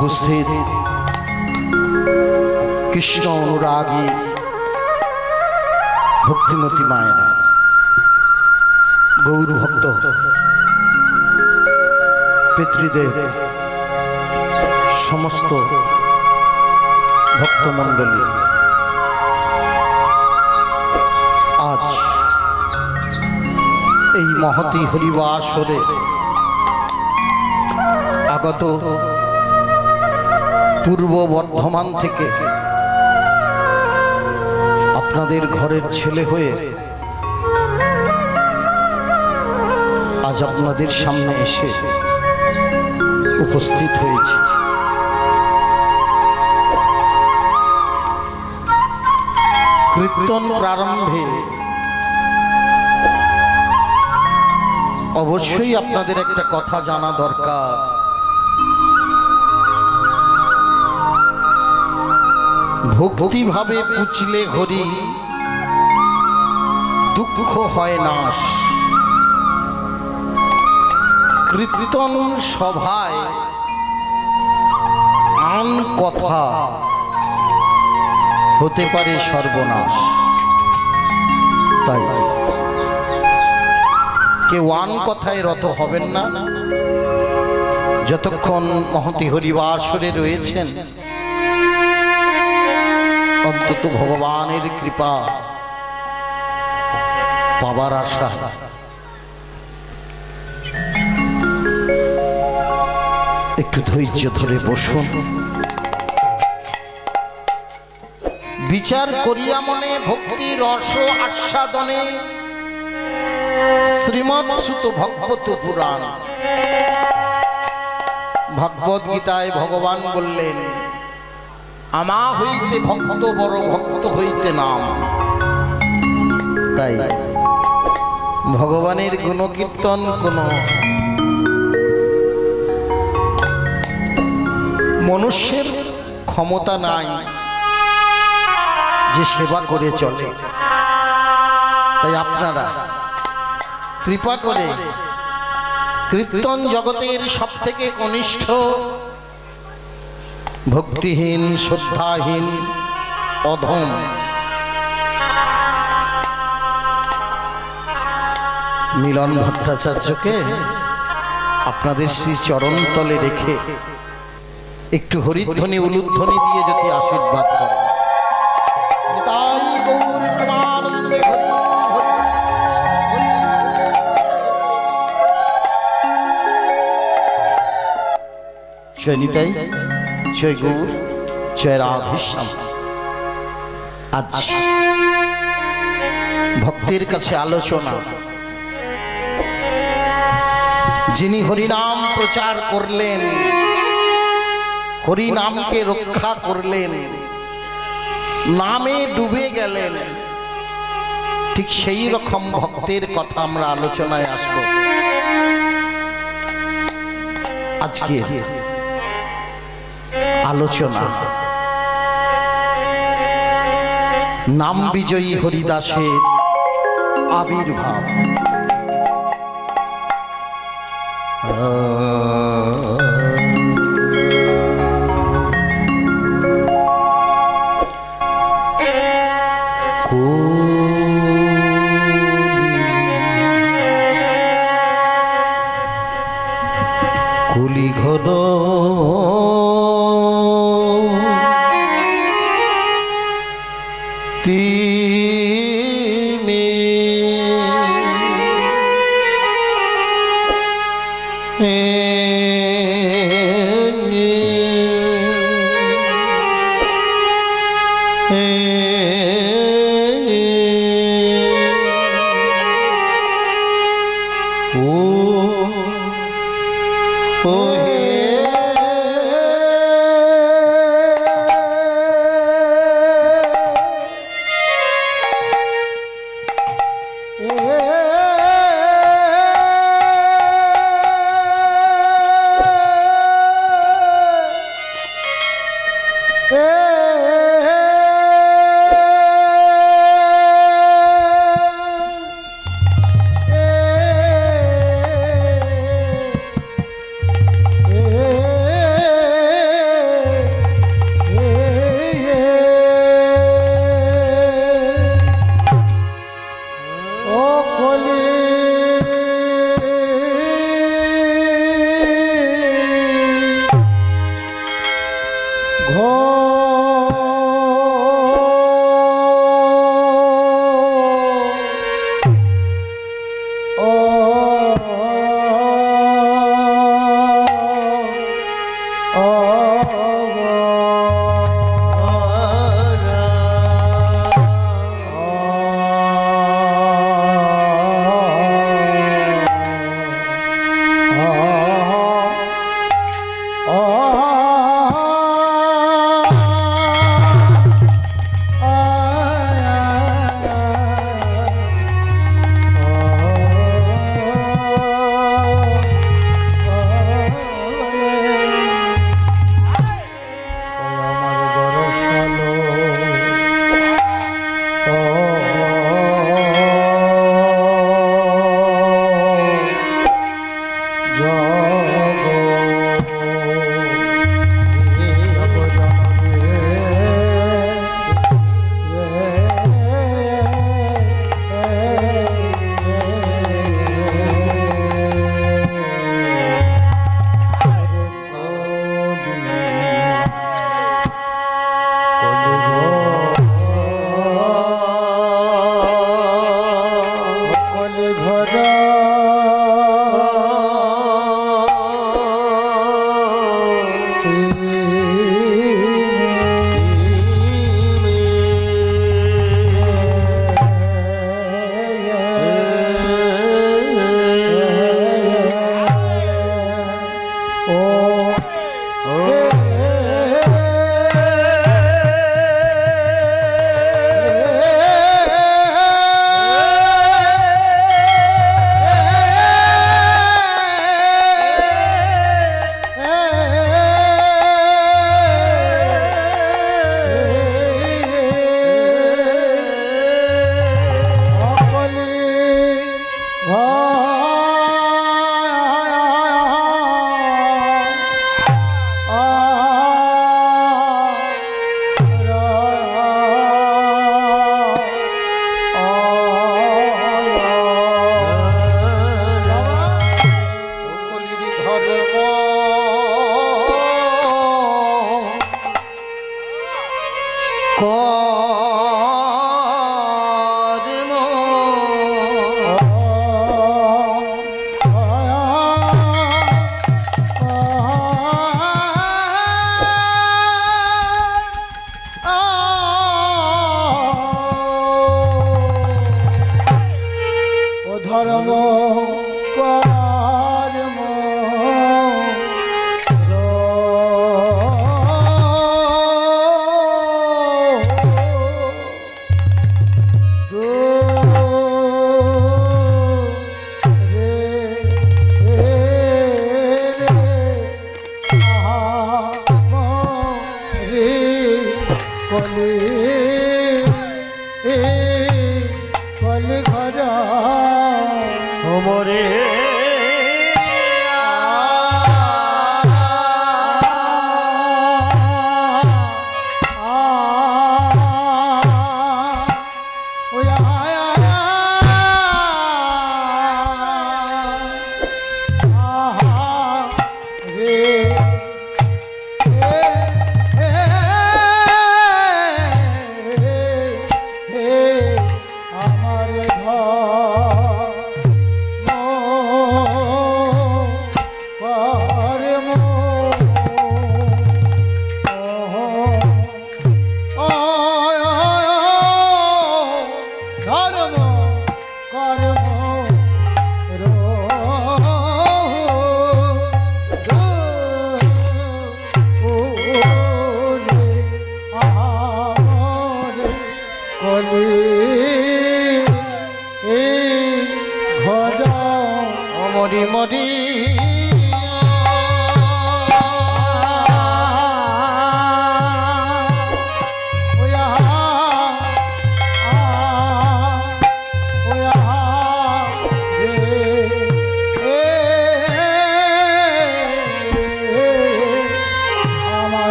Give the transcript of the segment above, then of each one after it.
উপস্থিত কৃষ্ণ অনুরাগী ভক্তিমতী মায়েরা, গৌর ভক্ত পিতৃদেব, সমস্ত ভক্তমণ্ডলী, আজ এই মহতী হরিবাসরে আগত পূর্ব বর্ধমান থেকে আপনাদের ঘরের ছেলে হয়ে আজ আপনাদের সামনে এসে উপস্থিত হয়েছি। কীর্তন প্রারম্ভে অবশ্যই আপনাদের একটা কথা জানা দরকার। ভক্তিভাবে পুছলে হরি দুঃখ হয় নাশ। কীর্তন সভায় আন কথা হতে পারে সর্বনাশ। তাই কেউ আন কথায় রত হবেন না। যতক্ষণ মহতী হরিবাসরে রয়েছেন, অন্তত ভগবানের কৃপা পাবার আশা। একটু ধৈর্য ধরে বসুন। বিচার করিয়া মনে ভক্তি রস আস্বাদনে শ্রীমৎ সুত ভগবত পুরাণ। ভগবদ গীতায় ভগবান বললেন, আমা হইতে ভক্ত বড়, ভক্ত হইতে নাম। তাই ভগবানের গুণকীর্তন কোনো মনুষ্যের ক্ষমতা নাই যে সেবা করে চলে। তাই আপনারা কৃপা করে কীর্তন জগতের সব থেকে কনিষ্ঠ, ভক্তিহীন, শ্রদ্ধাহীন, অধম মিলন ভট্টাচার্যকে আপনাদের শ্রী চরণতলে রেখে একটু হরিধ্বনি উলুধ্বনি দিয়ে যদি আশীর্বাদ করে। তাই গৌর প্রেমানন্দে হরি হরি হরি। জয় নিতাই, জয় গৌর, জয় রাধেশ্যাম। আজ ভক্তের কাছে আলোচনা, যিনি হরিনাম প্রচার করলেন, হরিনামকে রক্ষা করলেন, নামে ডুবে গেলেন, ঠিক সেই রকম ভক্তের কথা আমরা আলোচনায় আসব। আজকে আলোচনা নাম বিজয়ী হরিদাসের আবির্ভাব। কুলিঘর তিনি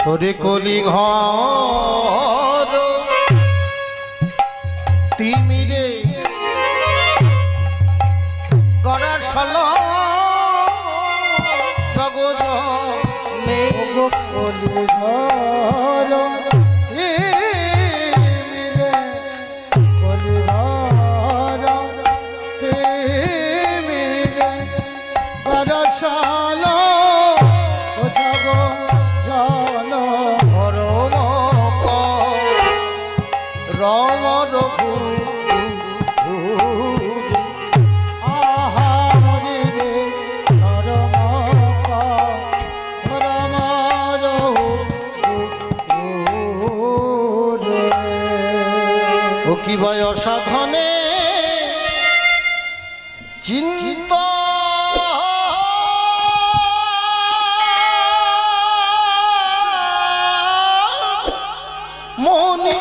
ওরে কলি ঘর তিমিরে গড়ার সল জগৎ কলি ঘর রম রঘু ও কি ভয় অসাধনে চিন্ত মনে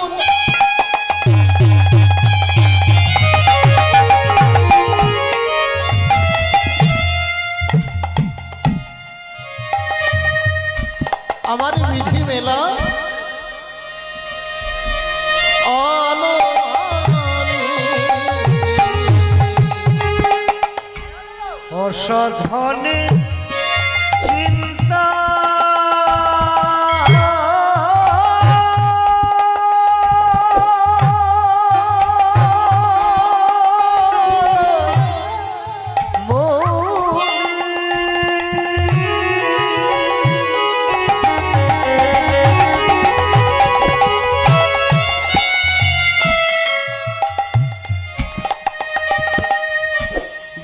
আমার বিধি মেলা অসাধনে চিন্তা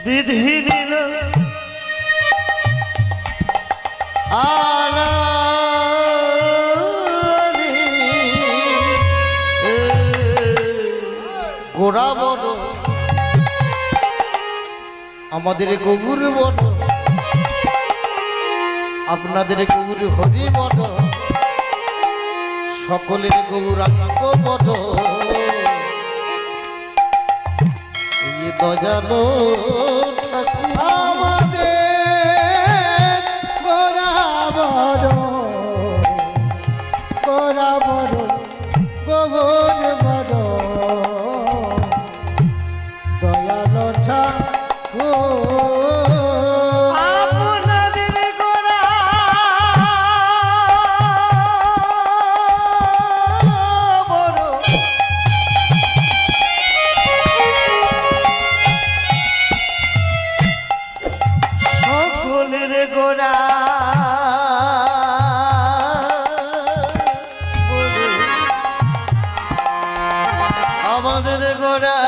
বিধি নিল গোড়া বড় আমাদের গগুর বড় আপনাদের গগুর হরি বড় সকলের গৌরাঙ্গ বড় এই দয়ালো আমাদের গোড়া বড় গোড়া বড় গগুর বড় দয়ালো আপনাদের গোরা বড় সকলের গোরা আমাদের গোরা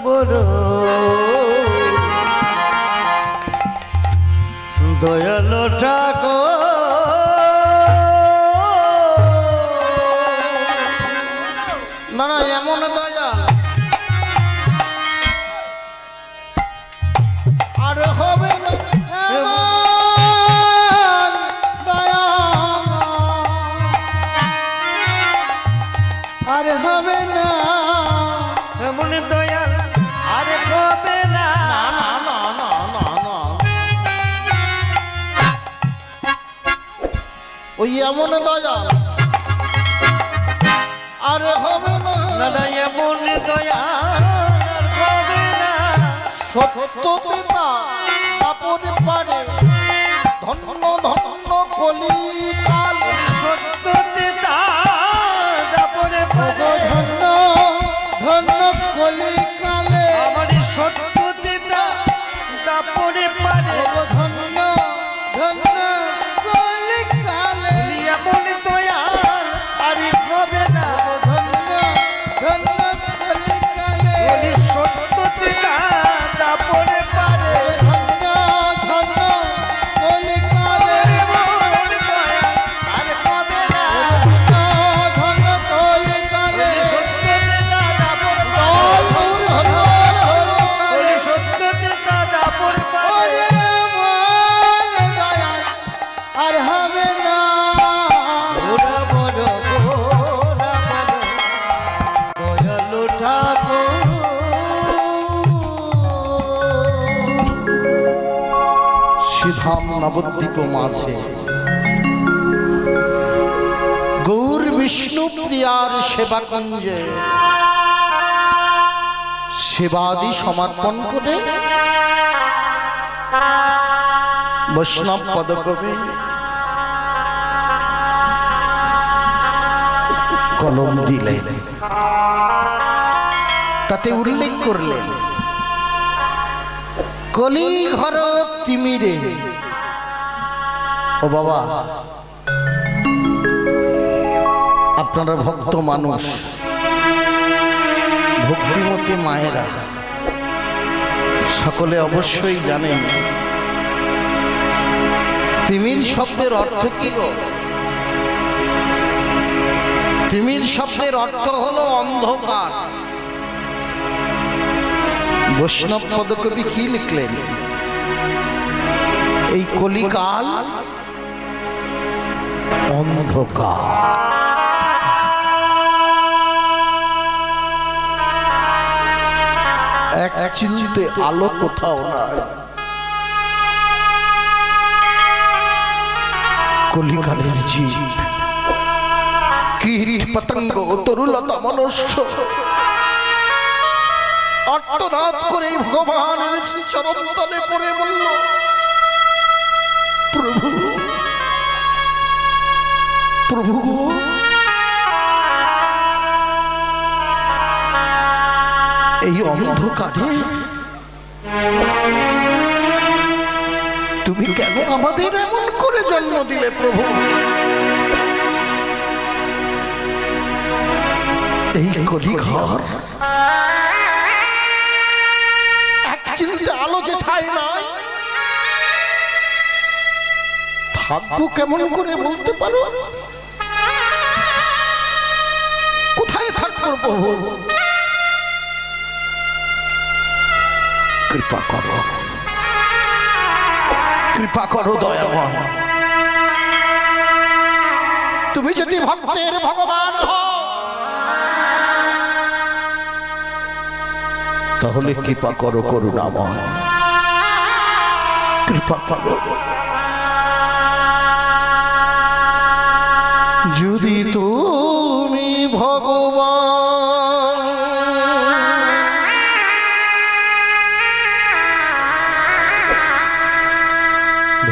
বড় দয়ালো ঠাকুর না না এমন দয়া আর হবে না এমন দয়া আর হবে না এমন দয়াল আর হবে না না না না না না ওই এমন দয়া আর হবে না না এমন দয়াল আর হবে না সত্যতে না আপনি পারে ধন্য ধন্য কলিকাল সত্যতে তারপরে পারে ধন্য ধন্য কলিকালে আমার সত্যতে তারপরে পারে ধন্য ধন্য কলিকালে এমন দয়াল আর হবে না ধন্য ধন্য কলিকালে সত্যতে তারপরে পারে ধন্য ধন্য কলিকালে এমন দয়াল আর হবে না ধন্য কলিকালে সত্যতে তারপরে সত্যতে তারপরে পারে আর হবে না ওরা বড় ওরা বড় দয়ালু ঠাকুর সিধাম নবদ্বীপ মাঝে গৌর বিষ্ণু প্রিয়ার সেবা কুঞ্জে সেবাদি সমর্পণ করে বৈষ্ণব পদকবি কলম দিলেন, তাতে উল্লেখ করলেন কলি ঘর তিমিরে। ও বাবা, আপনারা ভক্ত মানুষ, ভক্তিমতী মায়েরা সকলে অবশ্যই জানেন তিমির শব্দের অর্থ কি গো? তিমির শব্দের অর্থ হলো অন্ধকার। বৈষ্ণব পদকবি কি লিখলেন? এই কলিকাল অন্ধকার। এক চিলতে আলো কোথাও নাই। কলিকালের জীব কীট পতঙ্গ তরুলতা মনুষ্য আর্তনাদ করে ভগবানের চরণ তলে পড়ে বলল, প্রভু প্রভু এই অন্ধকারে তুমি কেন আমাদের এমন করে জন্ম দিলে প্রভু? এই কলিঘর এক চিন্তা আলো যে ঠাই নাই, থাকবো কেমন করে বলতে পারো? কোথায় থাকবো প্রভু? কৃপা করো, কৃপা করো দয়াময়। তুমি যদি ভক্তের ভগবান হও তাহলে কৃপা করো করুণাময়, কৃপা করো। যদি তুমি ভগবান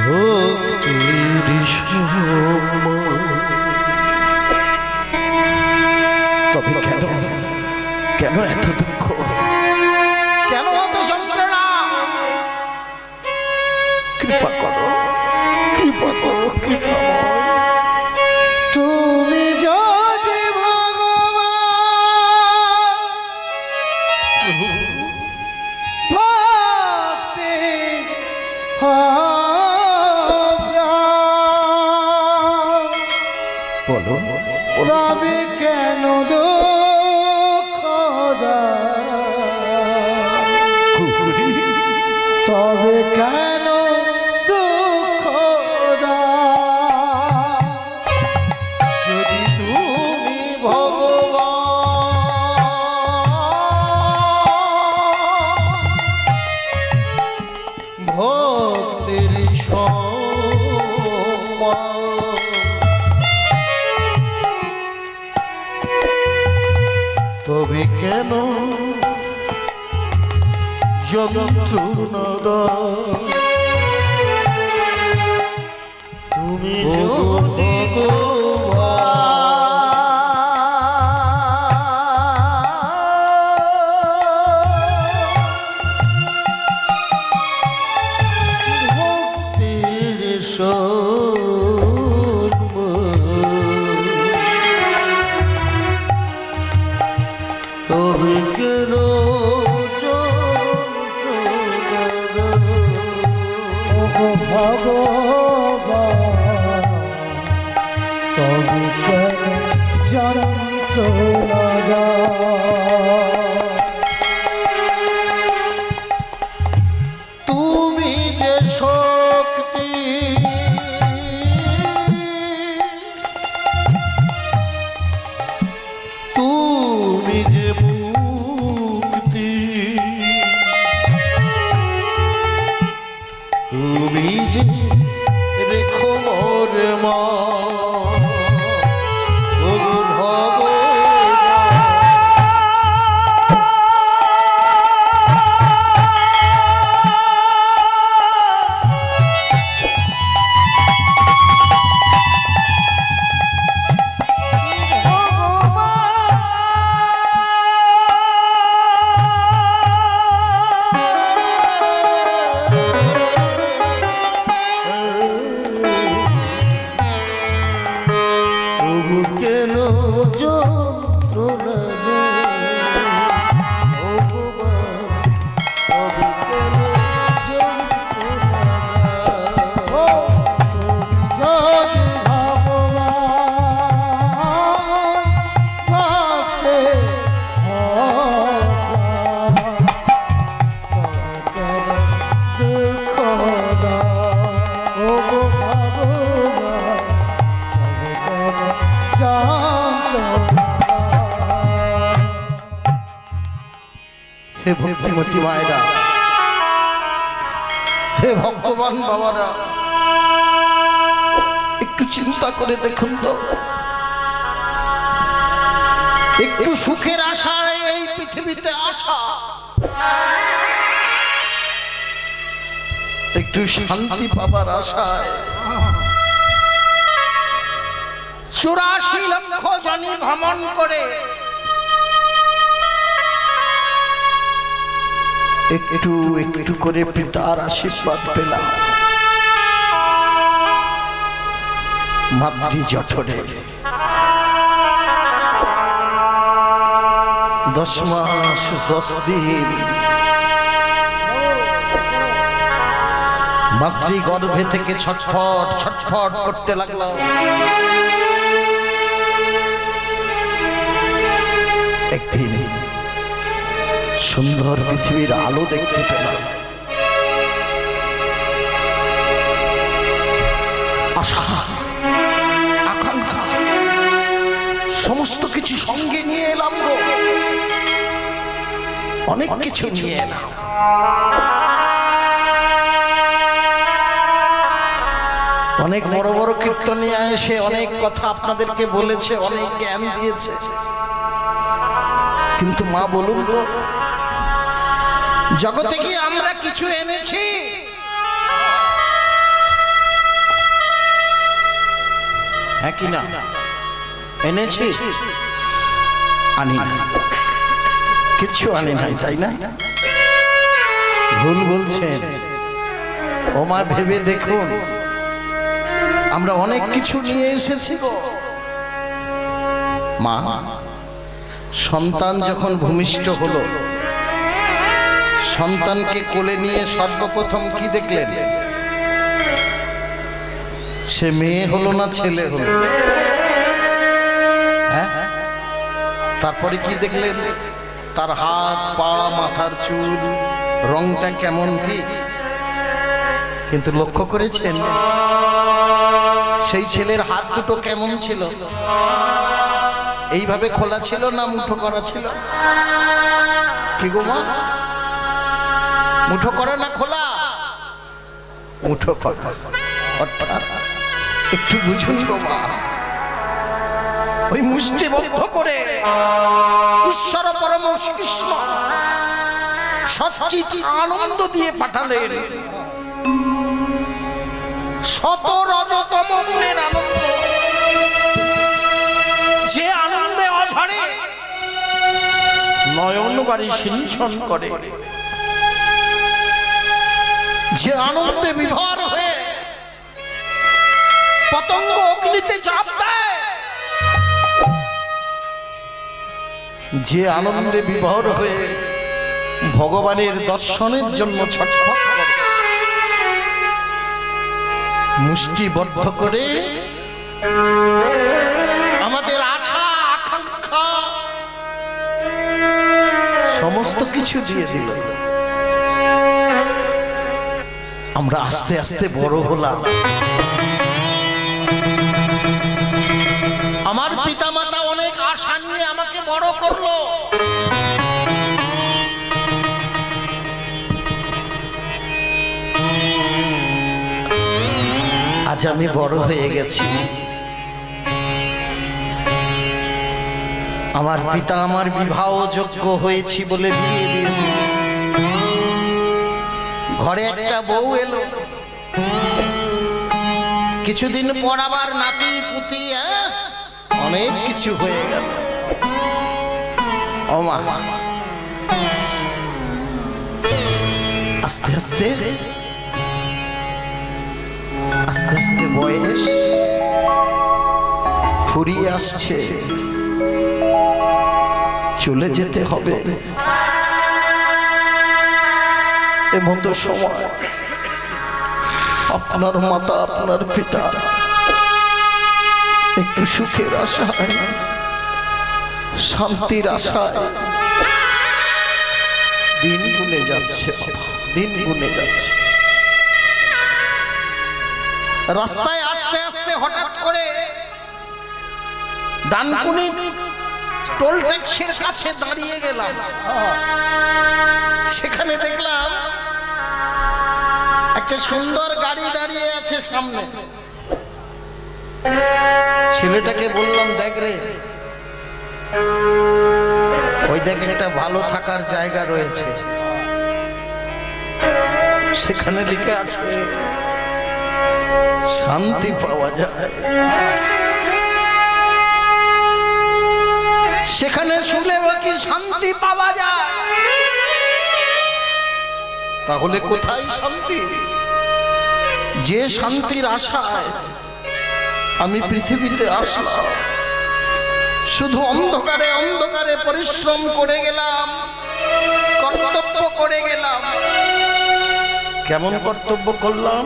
ভক্তির তবে কেন কেন এত দুঃখ, কেন এত যন্ত্রণা? কৃপা করো, কৃপা করো, কৃপা। তুমি যদি ভগবান ভক্তি বলো তবে কেন দুঃখ তবে কেন দুঃখ যদি তুমি ভগবান ভক্তির তবে কেন যন্ত্রণা তুমি যদি ভক্তির তবে কেন ভগবান তবে কেন যন্ত্রণা তুমি যে শক্তি তুমি যে মুক্তি তুমি যে রেখো মোর মা যন্ত্রণা ভগবান তবে কেন যন্ত্রণা যদি ভগবান ভক্তে দেখো না ও গো ভগবান তবে কেন যন্ত্রণা হে ভক্তিমতী মায়েরা, হে ভগবান বাবারা, একটু চিন্তা করে দেখুন তো, একটু সুখের আশায় এই পৃথিবীতে আসা, একটু শান্তি পাবার আশায় 84 লক্ষ জনি ভ্রমণ করে একটু একটু করে পিতার আশীর্বাদ পেলাম মাতৃ জঠরে। 10 মাস 10 দিন মাতৃ গর্ভে থেকে ছটফট ছটফট করতে লাগলো। একদিন সুন্দর পৃথিবীর আলো দেখতে পেলাম, আশা আকাঙ্ক্ষা সমস্ত কিছু সঙ্গে নিয়ে এলাম গো, অনেক কিছু নিয়ে এলাম। অনেক বড় বড় কীর্তনিয়া এসে অনেক কথা আপনাদেরকে বলেছে, অনেক জ্ঞান দিয়েছে, কিন্তু মা বলুন তো, জগতে কি আমরা কিছু এনেছি? হ্যাঁ কি না এনেছি? আনি না, কিছু আনি নাই, তাই না? ভুল বলছেন ও মা, ভেবে দেখুন আমরা অনেক কিছু নিয়ে এসেছি গো মা। সন্তান যখন ভূমিষ্ঠ হলো, সন্তানকে কোলে নিয়ে সর্বপ্রথম কি দেখলেন? সে মেয়ে হলো না ছেলে হলো? হ্যাঁ, তারপরে কি দেখলেন? তার হাত পা মাথার চুল রংটা কেমন কি? কিন্তু লক্ষ্য করেছেন সেই ছেলের হাত দুটো কেমন ছিল? এইভাবে খোলা ছিল না মুঠো করা ছিল? কি গো মা, মুঠো করা না খোলা? মুঠো করা। অর্থাৎ একটু বুঝুন গো মা, ওই মুষ্টিবদ্ধ করে ঈশ্বর পরম কৃষ্ণ সচ্চিত আনন্দ দিয়ে পাঠালেন। শত রজতম গুণের আনন্দ, যে আনন্দে অঝরে নয়ন বাড়ি সিঞ্চন করে, যে আনন্দে বিভোর হয়ে পতঙ্গ অগ্নিতে ঝাঁপ দেয়, যে আনন্দে বিভোর হয়ে ভগবানের দর্শনের জন্য ছটফট করে, মুষ্টিবদ্ধ করে আমাদের আশা আকাঙ্ক্ষা সমস্ত কিছু দিয়ে দিল। আমরা আস্তে আস্তে বড় হলাম। আমার পিতামাতা অনেক আশা নিয়ে আমাকে বড় করলো। আজ আমি বড় হয়ে গেছি। আমার পিতা আমার বিবাহ যোগ্য হয়েছি বলে বিয়ে দিয়েছে। ঘরে একটা বউ এলো, কিছুদিন পর আবার নাতি পুতি, অনেক কিছু হয়ে গেল। ও মা, আস্তে আস্তে আস্তে আস্তে বয়স ফুরিয়ে আসছে। চলে যেতে হবে। এমন তো সময় আপনার মাতা আপনার পিতা একটু সুখের আশায় শান্তির আশায় দিন গুনে যাচ্ছে, দিন গুনে যাচ্ছে। রাস্তায় আস্তে আস্তে হঠাৎ করে ডানকুনি টোল ট্যাক্সির কাছে দাঁড়িয়ে গেলাম। সেখানে দেখলাম একটা সুন্দর গাড়ি দাঁড়িয়ে আছে সামনে। ছেলেটাকে বললাম, দেখ রে, ওই দেখ একটা ভালো থাকার জায়গা রয়েছে, সেখানে লিখে আছে শান্তি পাওয়া যায়। সেখানে শুলে নাকি শান্তি পাওয়া যায়। তাহলে কোথায় শান্তি? যে শান্তির আশায় আমি পৃথিবীতে আসলাম, শুধু অন্ধকারে অন্ধকারে পরিশ্রম করে গেলাম, কর্তব্য করে গেলাম। কেমন কর্তব্য করলাম?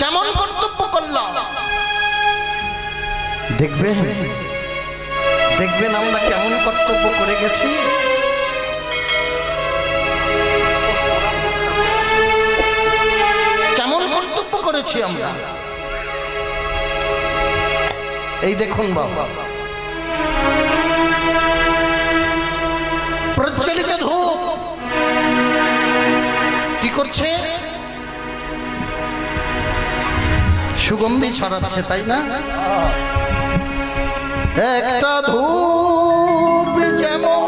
কেমন কর্তব্য করলাম? দেখবেন দেখবেন আমরা কেমন কর্তব্য করে গেছি। কেমন কর্তব্য করেছি আমরা। এই দেখুন বাবা, প্রজ্বলিত ধূপ কি করছে? সুগন্ধি ছড়াচ্ছে, তাই না? একটা ধূপ যেমন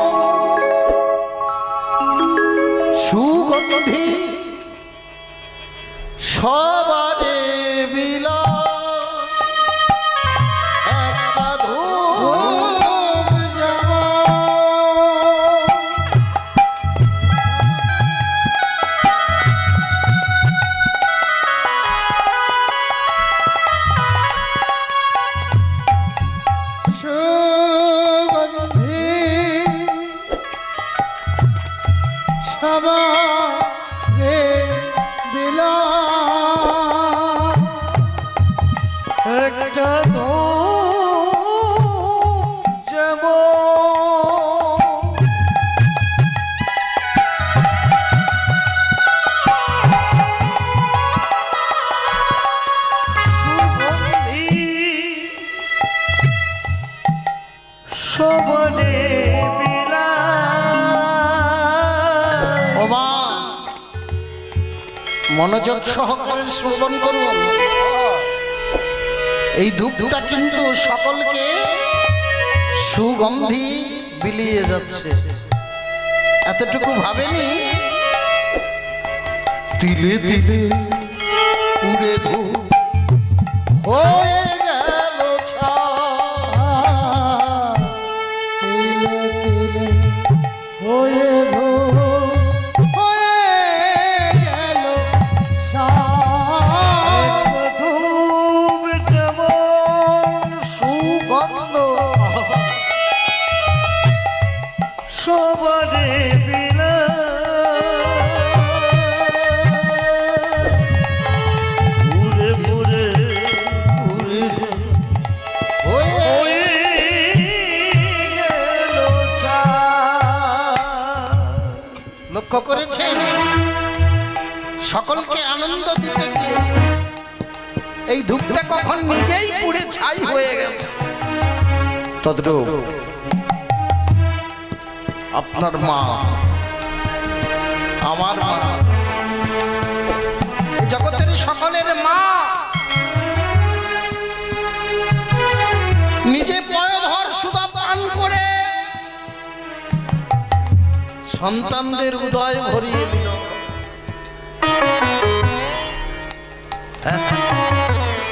সুগন্ধি সবারে বিলা, একটা ধূপ যেমন সুগন্ধি সবারে বিলা, একটা ধূপ যেমন সুগন্ধি সবারে বিলা। ওমা, মনোযোগ সহকারে শ্রবণ করুন। এই ধূপটা কিন্তু সকলকে সুগন্ধি বিলিয়ে যাচ্ছে, এতটুকু ভাবেনি? তিলে তিলে পুড়ে ধূপ হয়ে গেল ছাই, তিলে তিলে হয়ে ধূপ হয়ে গেল ছাই। ধূপ যেমন সুগন্ধ সবারে বিলা, পুরে পুরে পুরে হয়ে গেল ছাই। লক্ষ্য করেছেন? সকলকে আনন্দ দিতে গিয়ে এই ধূপটা কখন নিজেই পুড়ে ছাই হয়ে গেছে। তদ্রূপ আপনার মা, আমার মা, এই জগতের সকলের মা, নিজে পয়ধর সুধা পান করে সন্তানদের উদয় ভরিয়ে দিল।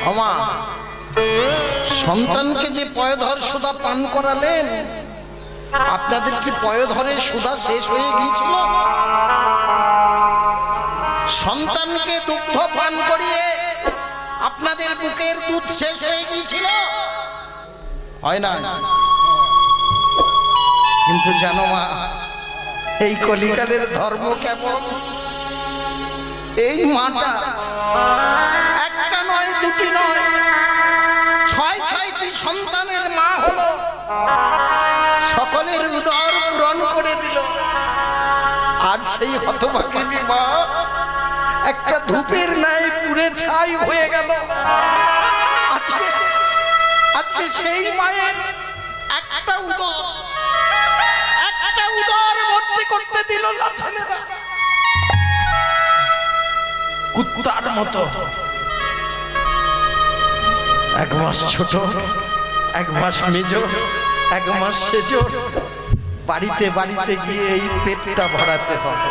আমা, সন্তানকে যে পয়ধর সুধা পান করালেন, আপনাদের কি পয়ধরের সুধা শেষ হয়ে গিয়েছিল? সন্তানকে দুগ্ধ পান করিয়ে আপনাদের বুকের দুধ শেষ হয়ে গিয়েছিল? হয় না? কিন্তু জানো মা, এই কলিকালের ধর্ম কেমন, এই মাটা একটা নয় দুটি নয়, ছয় ছয়টি সন্তানের মা হলো, সকলের উদর পূরণ করে দিল। আর সেই হতভাগিনী মা একটা ধূপের ন্যায় পুড়ে ছাই হয়ে গেল। আজকে আজকে সেই মায়ের একটা উদর ভর্তি করতে দিল না ছেলেরা, কুত্তার মতো। 1 মাস ছোট, 1 মাস মেজ, 1 মাস সেজ, বাড়িতে বাড়িতে গিয়ে এই পেটটা ভরাতে হবে।